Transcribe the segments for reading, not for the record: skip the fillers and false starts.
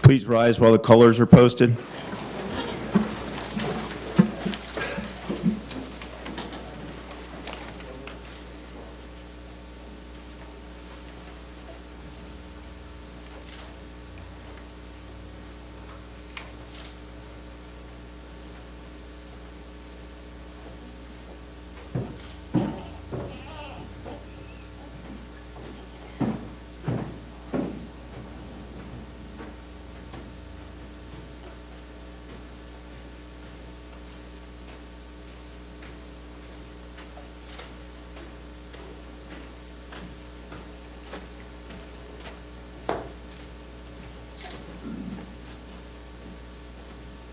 Please rise while the colors are posted.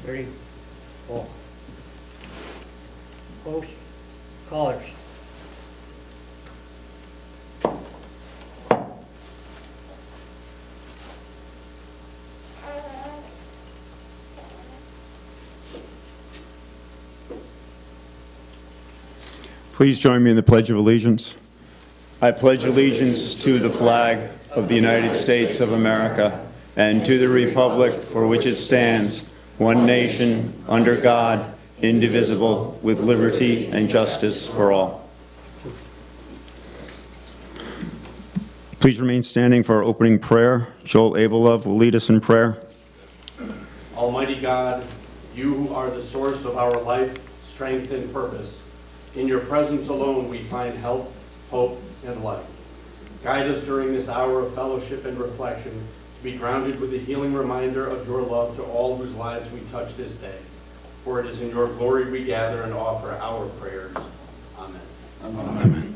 Ready? Four. Post colors. Please join me in the Pledge of Allegiance. I pledge allegiance to the flag of the United States of America and to the republic for which it stands, one nation, under God, indivisible, with liberty and justice for all. Please remain standing for our opening prayer. Joel Abelove will lead us in prayer. Almighty God, you who are the source of our life, strength, and purpose, in your presence alone we find help, hope, and life. Guide us during this hour of fellowship and reflection to be grounded with a healing reminder of your love to all whose lives we touch this day. For it is in your glory we gather and offer our prayers. Amen. Amen.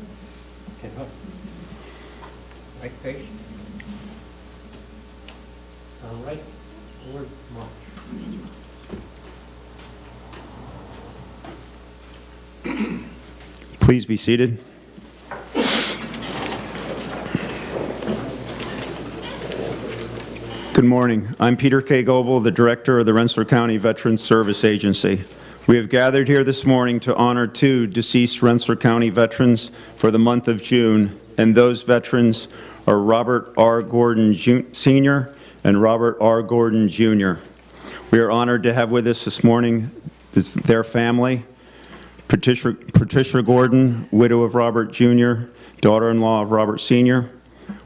Okay, up. Right face. All right. Forward march. Please be seated. Good morning. I'm Peter K. Goebel, the Director of the Rensselaer County Veterans Service Agency. We have gathered here this morning to honor two deceased Rensselaer County veterans for the month of June, and those veterans are Robert R. Gordon Sr. and Robert R. Gordon Jr. We are honored to have with us this morning their family, Patricia Gordon, widow of Robert Jr., daughter-in-law of Robert Sr.,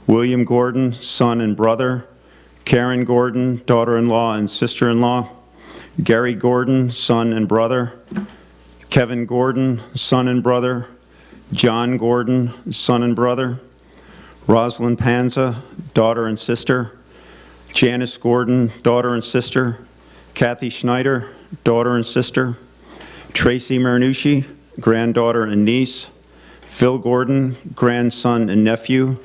William Gordon, son and brother, Karen Gordon, daughter-in-law and sister-in-law, Gary Gordon, son and brother, Kevin Gordon, son and brother, John Gordon, son and brother, Rosalind Panza, daughter and sister, Janice Gordon, daughter and sister, Kathy Schneider, daughter and sister, Tracy Marinucci, granddaughter and niece, Phil Gordon, grandson and nephew,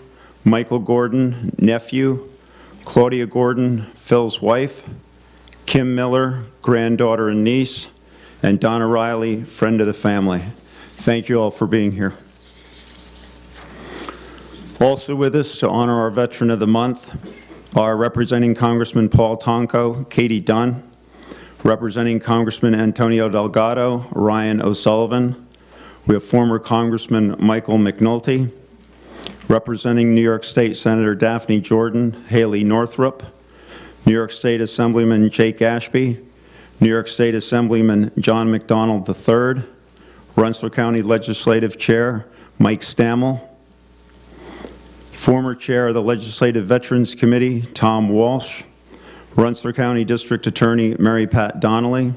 Michael Gordon, nephew, Claudia Gordon, Phil's wife, Kim Miller, granddaughter and niece, and Donna Riley, friend of the family. Thank you all for being here. Also with us to honor our Veteran of the Month are representing Congressman Paul Tonko, Katie Dunn, representing Congressman Antonio Delgado, Ryan O'Sullivan. We have former Congressman Michael McNulty, representing New York State Senator Daphne Jordan, Haley Northrup, New York State Assemblyman Jake Ashby, New York State Assemblyman John McDonald III, Rensselaer County Legislative Chair Mike Stammel, former Chair of the Legislative Veterans Committee Tom Walsh, Rensselaer County District Attorney Mary Pat Donnelly,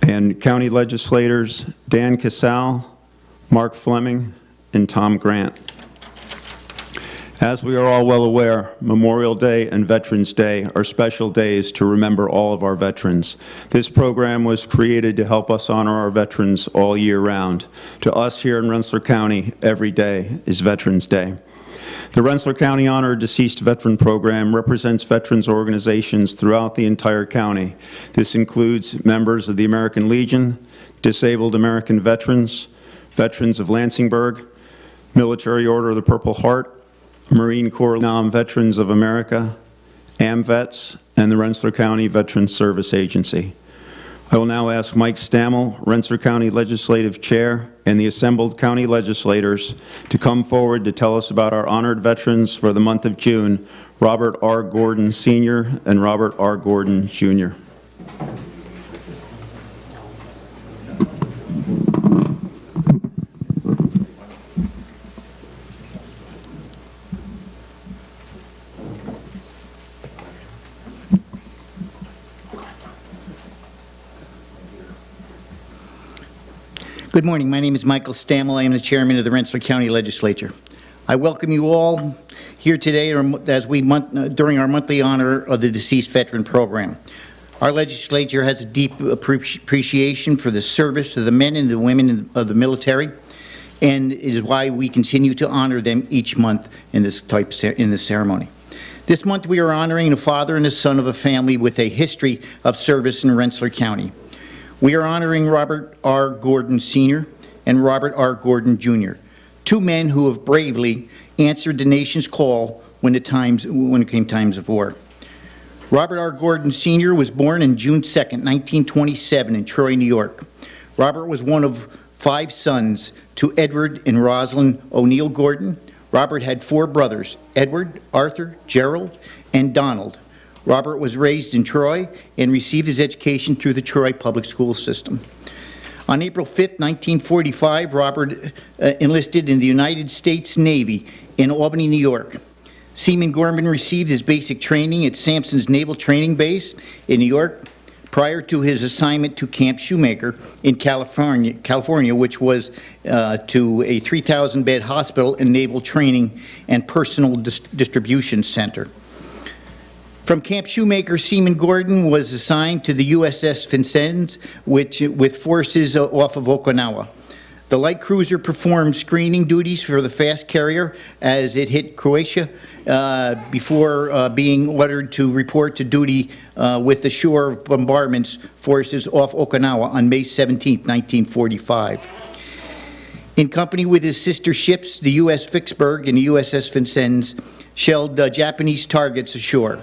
and County Legislators Dan Casal, Mark Fleming, and Tom Grant. As we are all well aware, Memorial Day and Veterans Day are special days to remember all of our veterans. This program was created to help us honor our veterans all year round. To us here in Rensselaer County, every day is Veterans Day. The Rensselaer County Honor a Deceased Veteran Program represents veterans organizations throughout the entire county. This includes members of the American Legion, Disabled American Veterans, Veterans of Lansingburg, Military Order of the Purple Heart, Marine Corps Vietnam Veterans of America, AMVETS, and the Rensselaer County Veterans Service Agency. I will now ask Mike Stammel, Rensselaer County Legislative Chair, and the assembled county legislators to come forward to tell us about our honored veterans for the month of June, Robert R. Gordon Sr. and Robert R. Gordon Jr. Good morning. My name is Michael Stammel. I am the chairman of the Rensselaer County Legislature. I welcome you all here today during our monthly honor of the Deceased Veteran Program. Our legislature has a deep appreciation for the service of the men and the women of the military, and is why we continue to honor them each month in this ceremony. This month we are honoring the father and the son of a family with a history of service in Rensselaer County. We are honoring Robert R. Gordon Sr. and Robert R. Gordon Jr., two men who have bravely answered the nation's call when it came times of war. Robert R. Gordon Sr. was born on June 2nd, 1927 in Troy, New York. Robert was one of 5 sons to Edward and Rosalind O'Neill Gordon. Robert had 4 brothers, Edward, Arthur, Gerald, and Donald. Robert was raised in Troy and received his education through the Troy public school system. On April 5th, 1945, Robert enlisted in the United States Navy in Albany, New York. Seaman Gorman received his basic training at Sampson's Naval Training Base in New York prior to his assignment to Camp Shoemaker in California, which was to a 3,000-bed hospital and naval training and personal distribution center. From Camp Shoemaker, Seaman Gordon was assigned to the USS Vincennes, with forces off of Okinawa. The light cruiser performed screening duties for the fast carrier as it hit Croatia before being ordered to report to duty with the shore bombardment forces off Okinawa on May 17, 1945. In company with his sister ships, the U.S. Vicksburg and the USS Vincennes, shelled Japanese targets ashore,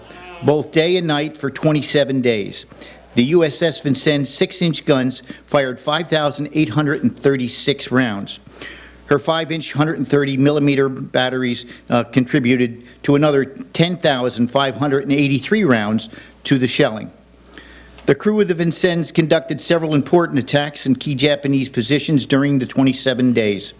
both day and night for 27 days. The USS Vincennes 6-inch guns fired 5,836 rounds. Her 5-inch 130-millimeter batteries contributed to another 10,583 rounds to the shelling. The crew of the Vincennes conducted several important attacks in key Japanese positions during the 27 days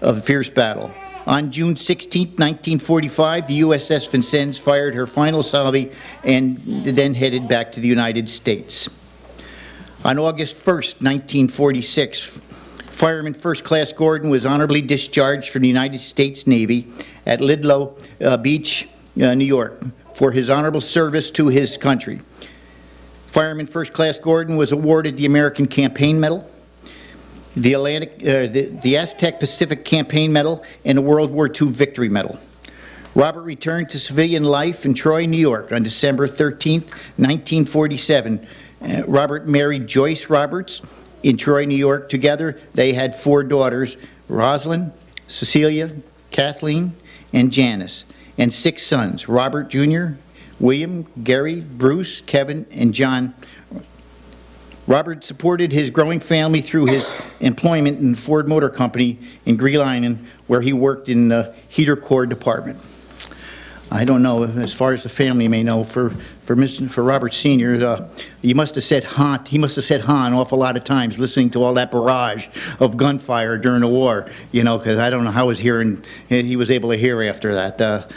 of fierce battle. On June 16, 1945, the USS Vincennes fired her final salvo and then headed back to the United States. On August 1, 1946, Fireman First Class Gordon was honorably discharged from the United States Navy at Lidlow Beach, New York, for his honorable service to his country. Fireman First Class Gordon was awarded the American Campaign Medal, the Aztec Pacific Campaign Medal, and the World War II Victory Medal. Robert returned to civilian life in Troy, New York on December 13, 1947. Robert married Joyce Roberts in Troy, New York. Together, they had 4 daughters, Rosalind, Cecilia, Kathleen, and Janice, and 6 sons, Robert Jr., William, Gary, Bruce, Kevin, and John. Robert supported his growing family through his employment in the Ford Motor Company in Green Island, where he worked in the heater core department. I don't know, as far as the family may know, for Robert Sr., he must have said "ha" an awful lot of times, listening to all that barrage of gunfire during the war. You know, because I don't know how he was able to hear after that.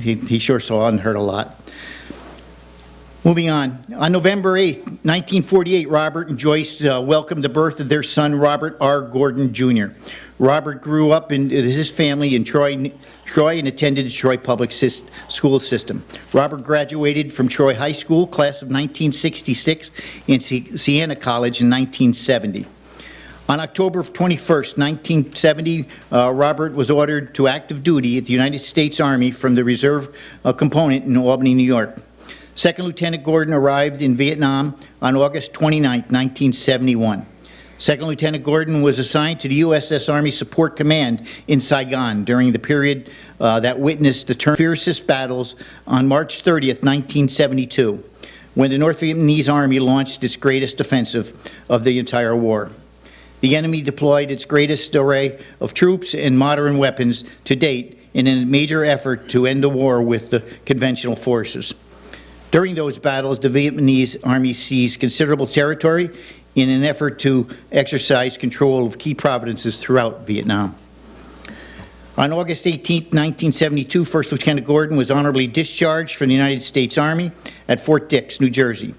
He sure saw and heard a lot. Moving on November 8, 1948, Robert and Joyce welcomed the birth of their son, Robert R. Gordon Jr. Robert grew up in his family in Troy and attended the Troy Public School System. Robert graduated from Troy High School, class of 1966, and Siena College in 1970. On October 21, 1970, Robert was ordered to active duty at the United States Army from the Reserve component in Albany, New York. Second Lieutenant Gordon arrived in Vietnam on August 29, 1971. Second Lieutenant Gordon was assigned to the USS Army Support Command in Saigon during the period that witnessed the fiercest battles on March 30, 1972. when the North Vietnamese Army launched its greatest offensive of the entire war. The enemy deployed its greatest array of troops and modern weapons to date in a major effort to end the war with the conventional forces. During those battles, the Vietnamese Army seized considerable territory in an effort to exercise control of key provinces throughout Vietnam. On August 18, 1972, First Lieutenant Gordon was honorably discharged from the United States Army at Fort Dix, New Jersey.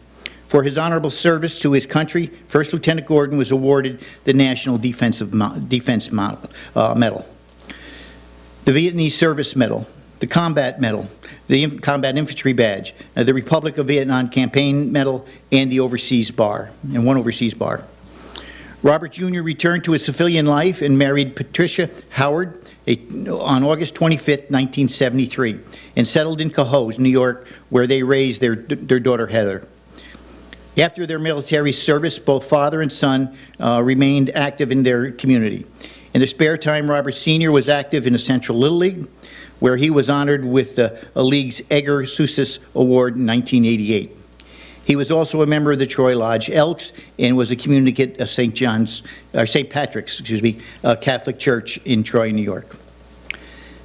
For his honorable service to his country, First Lieutenant Gordon was awarded the National Defense Medal, the Vietnamese Service Medal, the Combat Medal, the Combat Infantry Badge, the Republic of Vietnam Campaign Medal, and the Overseas Bar, and one Overseas Bar. Robert Jr. returned to his civilian life and married Patricia Howard on August 25, 1973, and settled in Cohoes, New York, where they raised their daughter Heather. After their military service, both father and son remained active in their community. In their spare time, Robert Sr. was active in the Central Little League, where he was honored with the league's Edgar Seuss Award in 1988. He was also a member of the Troy Lodge Elks and was a communicant of St. Patrick's, Catholic Church in Troy, New York.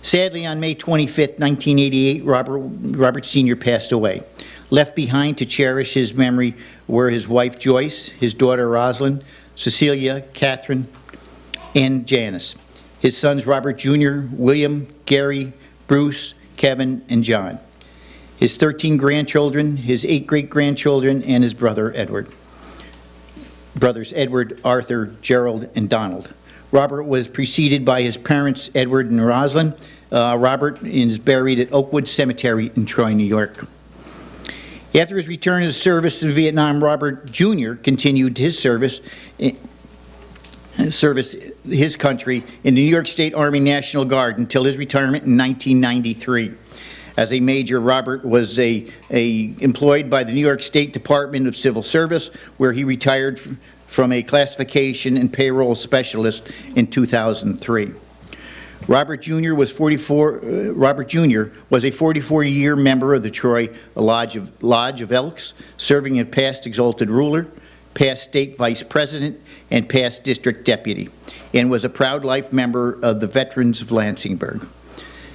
Sadly, on May 25, 1988, Robert Sr. passed away. Left behind to cherish his memory were his wife Joyce, his daughter Rosalind, Cecilia, Catherine, and Janice. His sons Robert Jr., William, Gary, Bruce, Kevin, and John. His 13 grandchildren, his 8 great-grandchildren, and his brother Edward. Brothers Edward, Arthur, Gerald, and Donald. Robert was preceded by his parents Edward and Rosalind. Robert is buried at Oakwood Cemetery in Troy, New York. After his return to service in Vietnam, Robert Jr. continued his service his country in the New York State Army National Guard until his retirement in 1993. As a major, Robert was employed by the New York State Department of Civil Service, where he retired from a classification and payroll specialist in 2003. Robert Jr. was a 44-year member of the Troy Lodge of Elks, serving as past exalted ruler, past state vice president, and past district deputy, and was a proud life member of the Veterans of Lansingburg.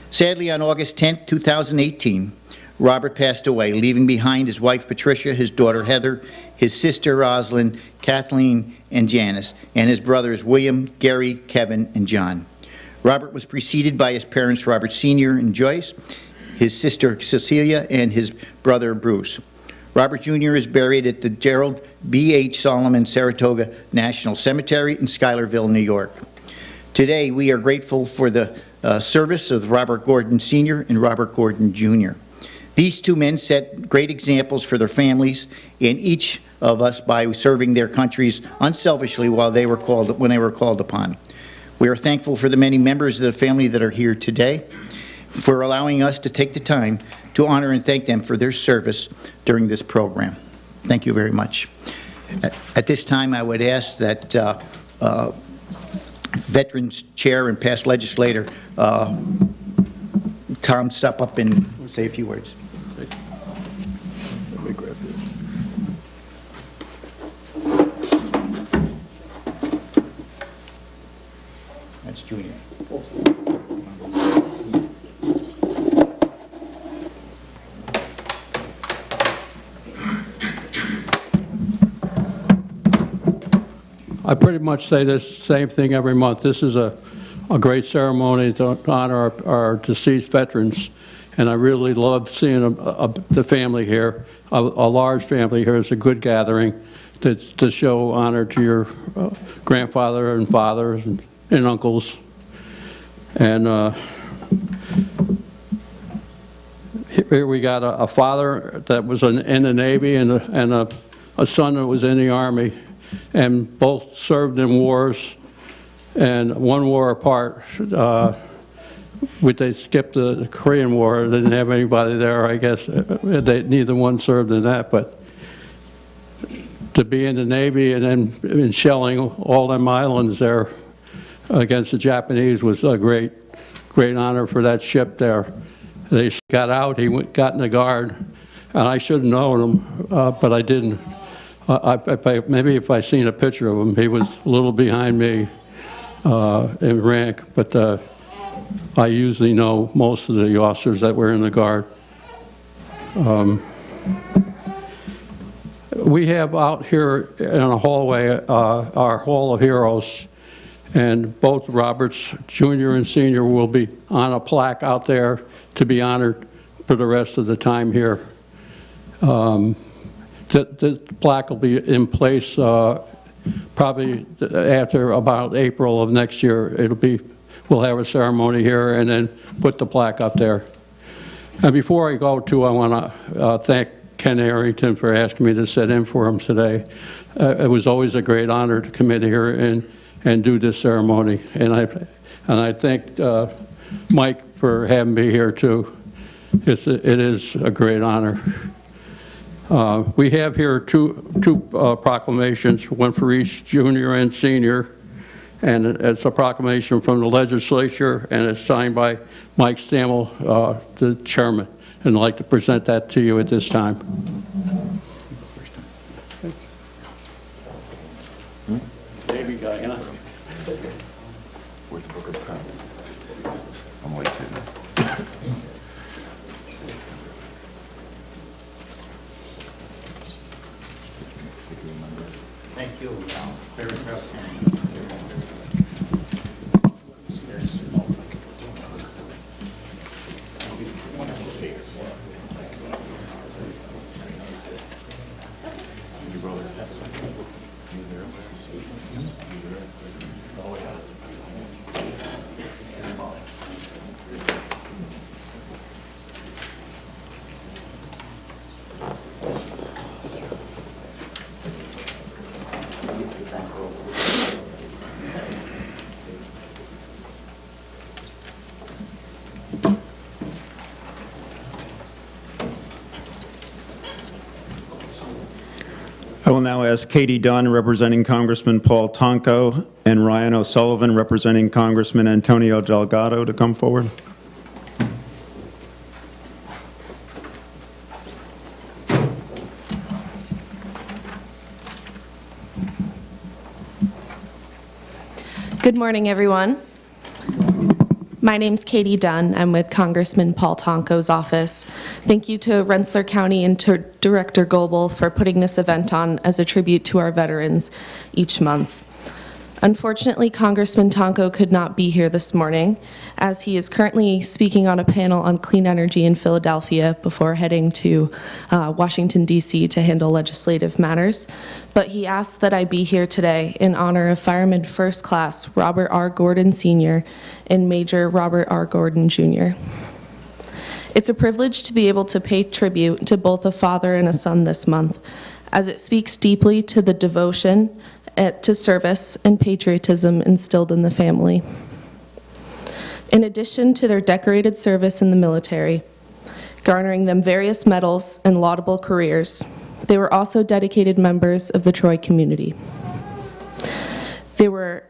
Sadly, on August 10, 2018, Robert passed away, leaving behind his wife Patricia, his daughter Heather, his sister Rosalind, Kathleen, and Janice, and his brothers William, Gary, Kevin, and John. Robert was preceded by his parents Robert Sr. and Joyce, his sister Cecilia, and his brother Bruce. Robert Jr. is buried at the Gerald B. H. Solomon Saratoga National Cemetery in Schuylerville, New York. Today, we are grateful for the service of Robert Gordon Sr. and Robert Gordon Jr. These two men set great examples for their families and each of us by serving their countries unselfishly when they were called upon. We are thankful for the many members of the family that are here today, for allowing us to take the time to honor and thank them for their service during this program. Thank you very much. At this time, I would ask that Veterans Chair and past legislator Tom step up and say a few words. Let me grab this. That's Junior. I pretty much say this same thing every month. This is a great ceremony to honor our deceased veterans, and I really love seeing the family here. A large family here is a good gathering to show honor to your grandfather and fathers and uncles. And here we got a father that was in the Navy and a son that was in the Army, and both served in wars, and one war apart. They skipped the Korean War. They didn't have anybody there, I guess. Neither one served in that, but to be in the Navy and then in shelling all them islands there against the Japanese was a great honor for that ship there. They got out, he got in the Guard and I should have known him, but I didn't. Maybe if I seen a picture of him, he was a little behind me in rank, but I usually know most of the officers that were in the Guard. We have out here in a hallway our Hall of Heroes, and both Roberts Jr. and Sr. will be on a plaque out there to be honored for the rest of the time here. The plaque will be in place probably after about April of next year. We'll have a ceremony here and then put the plaque up there. And before I go to, I want to thank Ken Arrington for asking me to sit in for him today. It was always a great honor to come in here and do this ceremony. And I thank Mike for having me here too. It is a great honor. We have here two proclamations, one for each junior and senior, and it's a proclamation from the legislature, and it's signed by Mike Stammel, the chairman, and I'd like to present that to you at this time. Baby guy, you know? Where's the Book of Commons? I'm waiting. Thank you. Very proud. I will now ask Katie Dunn, representing Congressman Paul Tonko, and Ryan O'Sullivan, representing Congressman Antonio Delgado, to come forward. Good morning, everyone. My name's Katie Dunn. I'm with Congressman Paul Tonko's office. Thank you to Rensselaer County and to Director Goebel for putting this event on as a tribute to our veterans each month. Unfortunately, Congressman Tonko could not be here this morning, as he is currently speaking on a panel on clean energy in Philadelphia before heading to Washington, D.C. to handle legislative matters. But he asked that I be here today in honor of Fireman First Class Robert R. Gordon Sr. and Major Robert R. Gordon Jr. It's a privilege to be able to pay tribute to both a father and a son this month, as it speaks deeply to the devotion to service and patriotism instilled in the family. In addition to their decorated service in the military, garnering them various medals and laudable careers, they were also dedicated members of the Troy community. They were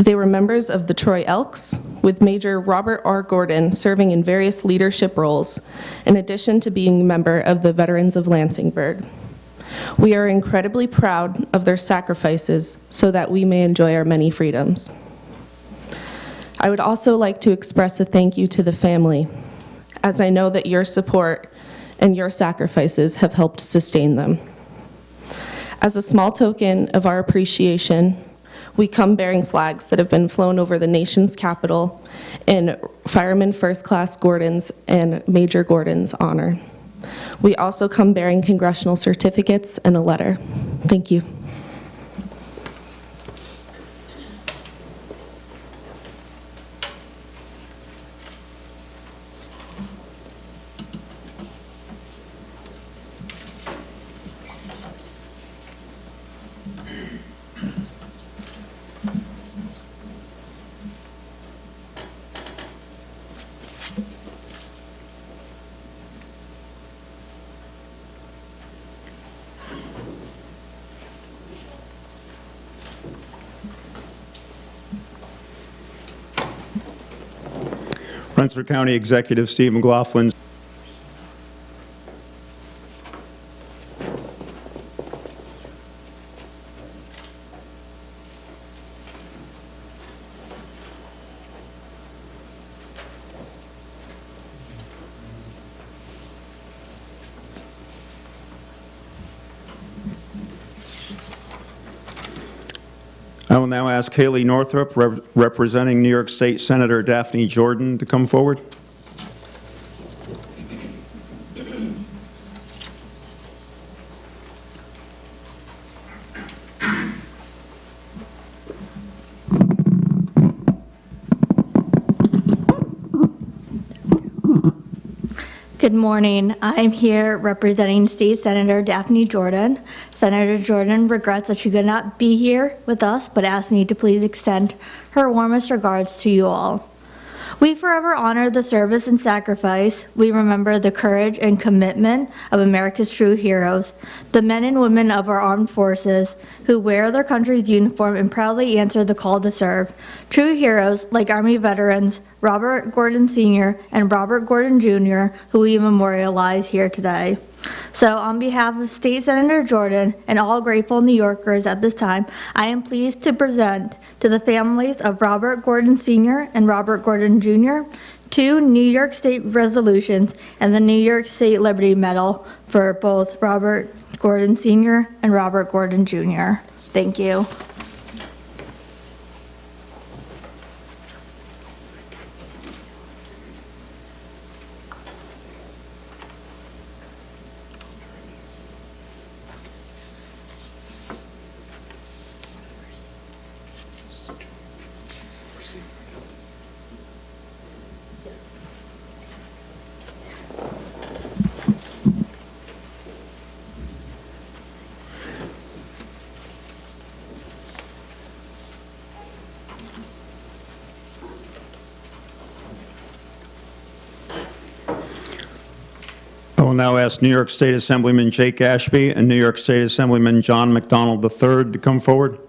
members of the Troy Elks, with Major Robert R. Gordon serving in various leadership roles, in addition to being a member of the Veterans of Lansingburg. We are incredibly proud of their sacrifices so that we may enjoy our many freedoms. I would also like to express a thank you to the family, as I know that your support and your sacrifices have helped sustain them. As a small token of our appreciation, we come bearing flags that have been flown over the nation's capital in Fireman First Class Gordon's and Major Gordon's honor. We also come bearing congressional certificates and a letter. Thank you. Rensselaer County Executive Steve McLaughlin. I will now ask Haley Northrup, representing New York State Senator Daphne Jordan, to come forward. Good morning. I'm here representing State Senator Daphne Jordan. Senator Jordan regrets that she could not be here with us, but asked me to please extend her warmest regards to you all. We forever honor the service and sacrifice. We remember the courage and commitment of America's true heroes, the men and women of our armed forces who wear their country's uniform and proudly answer the call to serve. True heroes like Army veterans Robert Gordon Sr. and Robert Gordon Jr., who we memorialize here today. So on behalf of State Senator Jordan and all grateful New Yorkers at this time, I am pleased to present to the families of Robert Gordon Sr. and Robert Gordon Jr. 2 New York State resolutions and the New York State Liberty Medal for both Robert Gordon Sr. and Robert Gordon Jr. Thank you. I will now ask New York State Assemblyman Jake Ashby and New York State Assemblyman John McDonald III to come forward.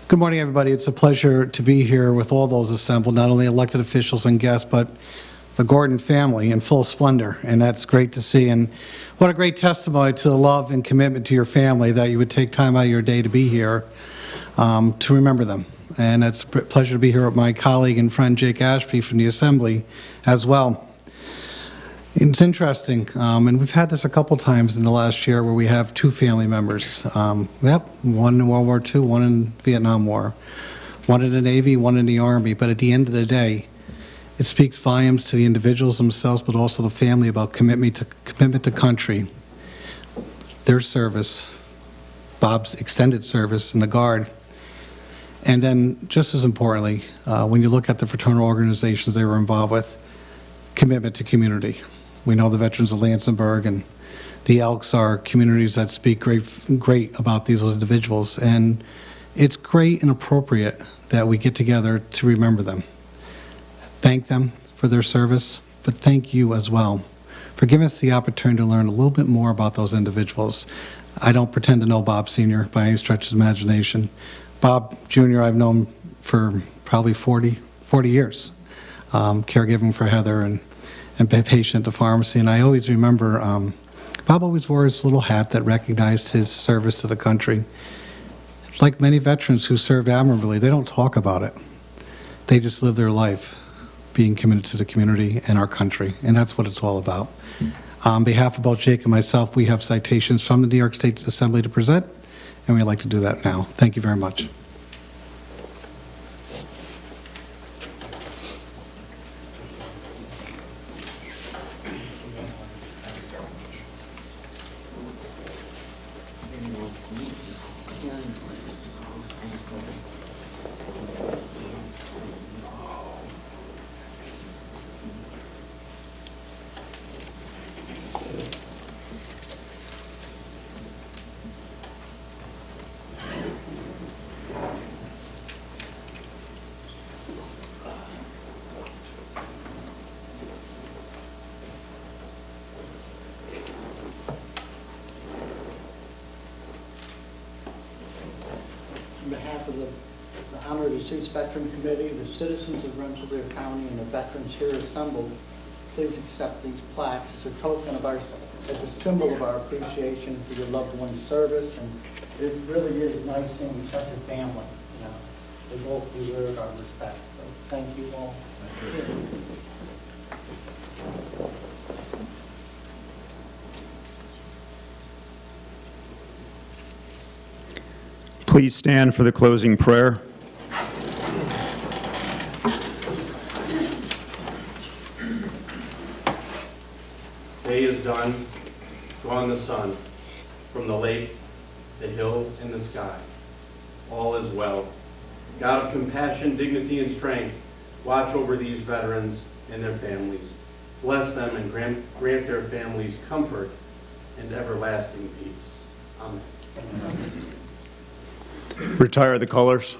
Good morning, everybody. It's a pleasure to be here with all those assembled, not only elected officials and guests, but the Gordon family in full splendor, and that's great to see. And what a great testimony to the love and commitment to your family that you would take time out of your day to be here to remember them. And it's a pleasure to be here with my colleague and friend Jake Ashby from the Assembly as well. It's interesting, and we've had this a couple times in the last year where we have 2 family members. One in World War II, one in Vietnam War, one in the Navy, one in the Army. But at the end of the day, it speaks volumes to the individuals themselves, but also the family about commitment to country, their service, Bob's extended service in the Guard. And then, just as importantly, when you look at the fraternal organizations they were involved with, commitment to community. We know the Veterans of Lansingburgh and the Elks are communities that speak great about these individuals, and it's great and appropriate that we get together to remember them. Thank them for their service, but thank you as well for giving us the opportunity to learn a little bit more about those individuals. I don't pretend to know Bob Sr. by any stretch of the imagination. Bob Jr. I've known for probably 40 years, caregiving for Heather and being patient at the pharmacy. And I always remember Bob always wore his little hat that recognized his service to the country. Like many veterans who served admirably, they don't talk about it. They just live their life being committed to the community and our country, and that's what it's all about. On behalf of both Jake and myself, we have citations from the New York State Assembly to present, and we'd like to do that now. Thank you very much. On behalf of the Honor of the Deceased Veteran Committee, the citizens of Rensselaer County, and the veterans here assembled, please accept these plaques as a token of as a symbol of our appreciation for your loved one's service and It really is nice seeing such a family, you know. They both deserve our respect, so thank you all. Please stand for the closing prayer. Day is done, gone the sun, from the lake, the hill, and the sky. All is well. God of compassion, dignity, and strength, watch over these veterans and their families. Bless them and grant their families comfort and everlasting peace. Amen. Retire the colors.